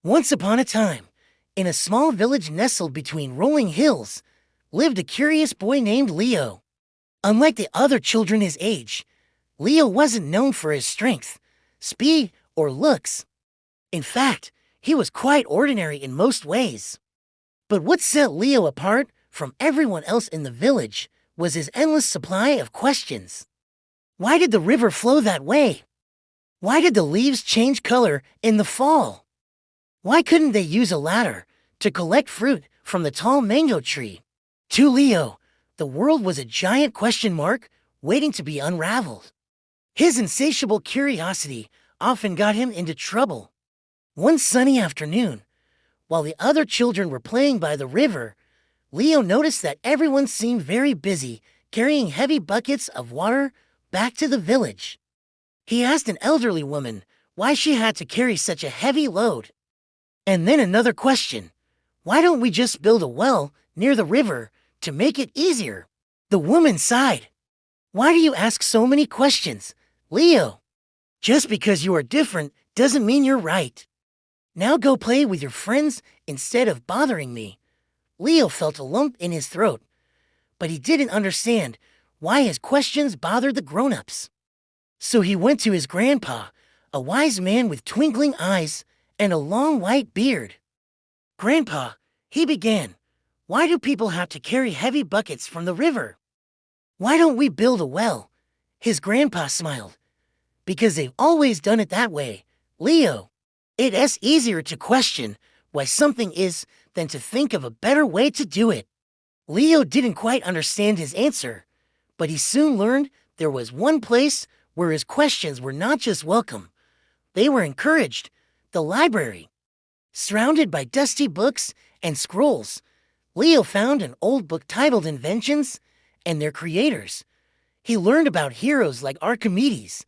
Once upon a time, in a small village nestled between rolling hills, lived a curious boy named Leo. Unlike the other children his age, Leo wasn't known for his strength, speed, or looks. In fact, he was quite ordinary in most ways. But what set Leo apart from everyone else in the village was his endless supply of questions. Why did the river flow that way? Why did the leaves change color in the fall? Why couldn't they use a ladder to collect fruit from the tall mango tree? To Leo, the world was a giant question mark waiting to be unraveled. His insatiable curiosity often got him into trouble. One sunny afternoon, while the other children were playing by the river, Leo noticed that everyone seemed very busy carrying heavy buckets of water back to the village. He asked an elderly woman why she had to carry such a heavy load. And then another question: why don't we just build a well near the river to make it easier? The woman sighed. Why do you ask so many questions, Leo? Just because you are different doesn't mean you're right. Now go play with your friends instead of bothering me. Leo felt a lump in his throat, but he didn't understand why his questions bothered the grown-ups. So he went to his grandpa, a wise man with twinkling eyes and a long white beard. Grandpa, he began, why do people have to carry heavy buckets from the river? Why don't we build a well? His grandpa smiled. Because they've always done it that way, Leo. It's easier to question why something is than to think of a better way to do it. Leo didn't quite understand his answer, but he soon learned there was one place where his questions were not just welcome, they were encouraged: the library. Surrounded by dusty books and scrolls, Leo found an old book titled Inventions and Their Creators. He learned about heroes like Archimedes,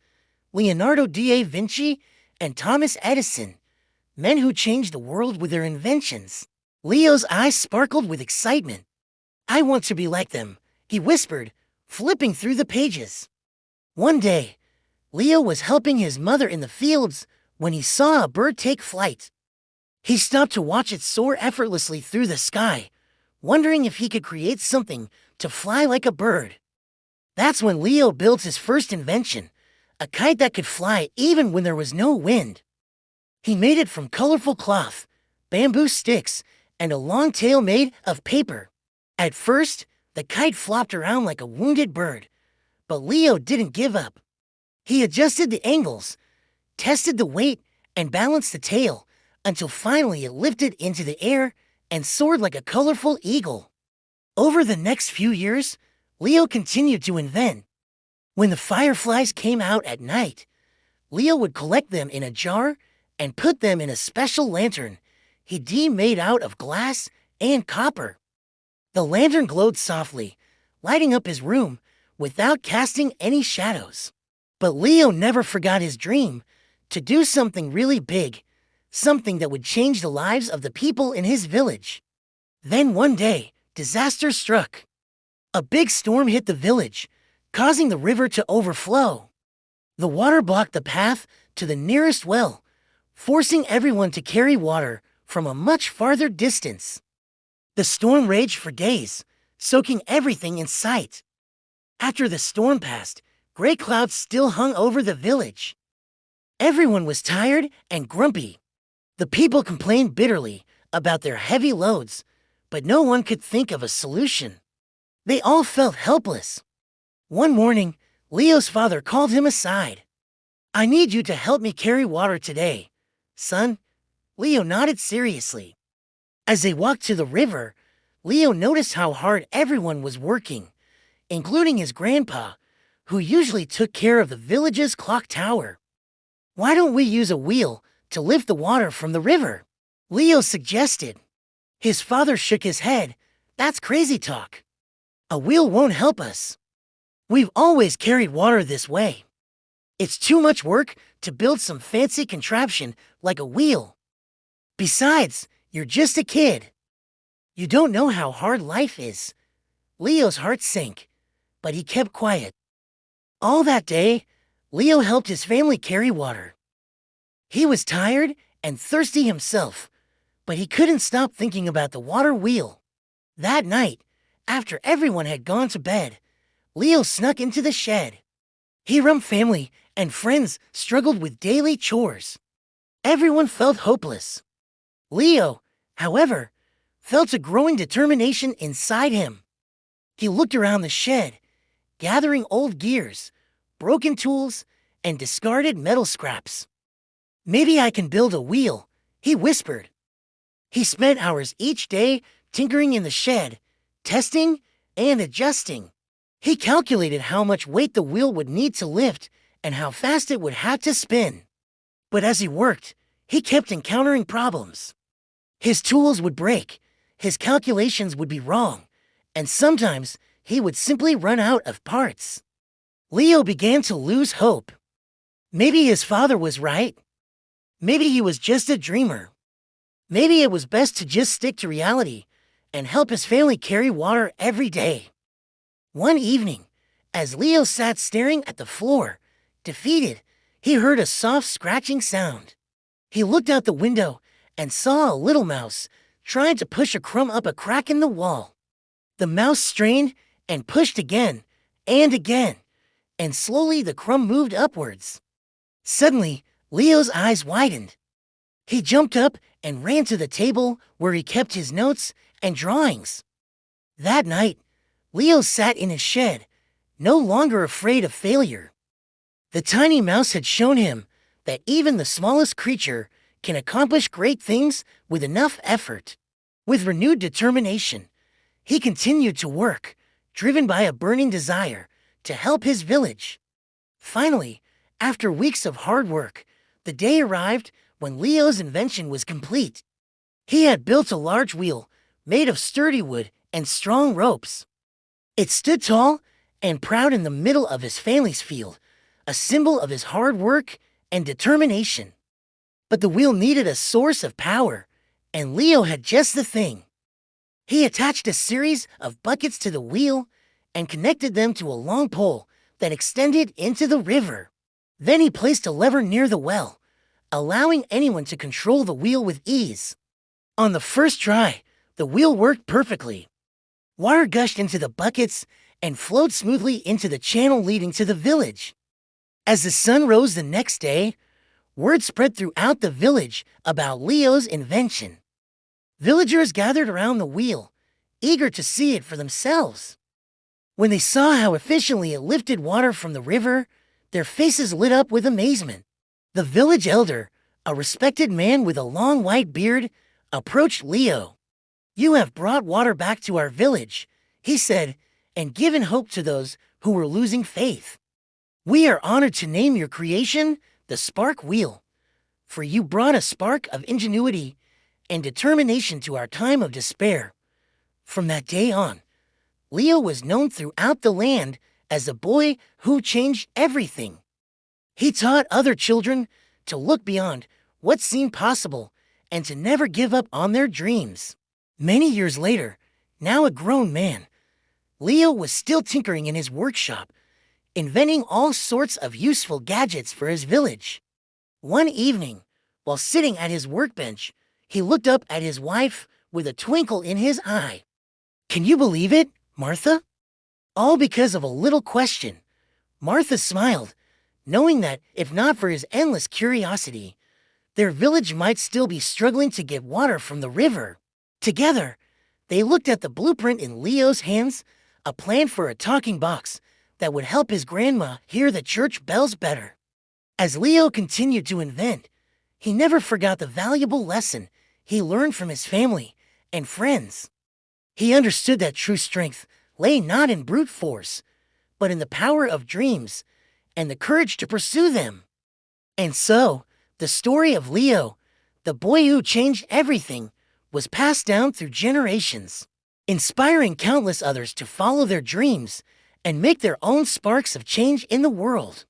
Leonardo da Vinci, and Thomas Edison, men who changed the world with their inventions. Leo's eyes sparkled with excitement. I want to be like them, he whispered, flipping through the pages. One day, Leo was helping his mother in the fields when he saw a bird take flight. He stopped to watch it soar effortlessly through the sky, wondering if he could create something to fly like a bird. That's when Leo built his first invention, a kite that could fly even when there was no wind. He made it from colorful cloth, bamboo sticks, and a long tail made of paper. At first, the kite flopped around like a wounded bird, but Leo didn't give up. He adjusted the angles, tested the weight, and balanced the tail until finally it lifted into the air and soared like a colorful eagle. Over the next few years, Leo continued to invent. When the fireflies came out at night, Leo would collect them in a jar and put them in a special lantern he'd made out of glass and copper. The lantern glowed softly, lighting up his room without casting any shadows. But Leo never forgot his dream to do something really big, something that would change the lives of the people in his village. Then one day, disaster struck. A big storm hit the village, causing the river to overflow. The water blocked the path to the nearest well, forcing everyone to carry water from a much farther distance. The storm raged for days, soaking everything in sight. After the storm passed, gray clouds still hung over the village. Everyone was tired and grumpy. The people complained bitterly about their heavy loads, but no one could think of a solution. They all felt helpless. One morning, Leo's father called him aside. I need you to help me carry water today, son. Leo nodded seriously. As they walked to the river, Leo noticed how hard everyone was working, including his grandpa, who usually took care of the village's clock tower. Why don't we use a wheel to lift the water from the river? Leo suggested. His father shook his head. That's crazy talk. A wheel won't help us. We've always carried water this way. It's too much work to build some fancy contraption like a wheel. Besides, you're just a kid. You don't know how hard life is. Leo's heart sank, but he kept quiet. All that day, Leo helped his family carry water. He was tired and thirsty himself, but he couldn't stop thinking about the water wheel. That night, after everyone had gone to bed, Leo snuck into the shed. Hiram's family and friends struggled with daily chores. Everyone felt hopeless. Leo, however, felt a growing determination inside him. He looked around the shed, gathering old gears, broken tools, and discarded metal scraps. "Maybe I can build a wheel," he whispered. He spent hours each day tinkering in the shed, testing and adjusting. He calculated how much weight the wheel would need to lift and how fast it would have to spin. But as he worked, he kept encountering problems. His tools would break, his calculations would be wrong, and sometimes he would simply run out of parts. Leo began to lose hope. Maybe his father was right. Maybe he was just a dreamer. Maybe it was best to just stick to reality and help his family carry water every day. One evening, as Leo sat staring at the floor, defeated, he heard a soft scratching sound. He looked out the window and saw a little mouse trying to push a crumb up a crack in the wall. The mouse strained and pushed again and again, and slowly the crumb moved upwards. Suddenly, Leo's eyes widened. He jumped up and ran to the table where he kept his notes and drawings. That night, Leo sat in his shed, no longer afraid of failure. The tiny mouse had shown him that even the smallest creature can accomplish great things with enough effort. With renewed determination, he continued to work, driven by a burning desire to help his village. Finally, after weeks of hard work, the day arrived when Leo's invention was complete. He had built a large wheel made of sturdy wood and strong ropes. It stood tall and proud in the middle of his family's field, a symbol of his hard work and determination. But the wheel needed a source of power, and Leo had just the thing. He attached a series of buckets to the wheel and connected them to a long pole that extended into the river. Then he placed a lever near the well, allowing anyone to control the wheel with ease. On the first try, the wheel worked perfectly. Water gushed into the buckets and flowed smoothly into the channel leading to the village. As the sun rose the next day, word spread throughout the village about Leo's invention. Villagers gathered around the wheel, eager to see it for themselves. When they saw how efficiently it lifted water from the river, their faces lit up with amazement. The village elder, a respected man with a long white beard, approached Leo. "You have brought water back to our village," he said, "and given hope to those who were losing faith. We are honored to name your creation the Spark Wheel, for you brought a spark of ingenuity and determination to our time of despair." From that day on, Leo was known throughout the land as the boy who changed everything. He taught other children to look beyond what seemed possible and to never give up on their dreams. Many years later, now a grown man, Leo was still tinkering in his workshop, inventing all sorts of useful gadgets for his village. One evening, while sitting at his workbench, he looked up at his wife with a twinkle in his eye. "Can you believe it, Martha?" All because of a little question. Martha smiled, knowing that if not for his endless curiosity, their village might still be struggling to get water from the river. Together, they looked at the blueprint in Leo's hands, a plan for a talking box that would help his grandma hear the church bells better. As Leo continued to invent, he never forgot the valuable lesson he learned from his family and friends. He understood that true strength lay not in brute force, but in the power of dreams and the courage to pursue them. And so, the story of Leo, the boy who changed everything, was passed down through generations, inspiring countless others to follow their dreams and make their own sparks of change in the world.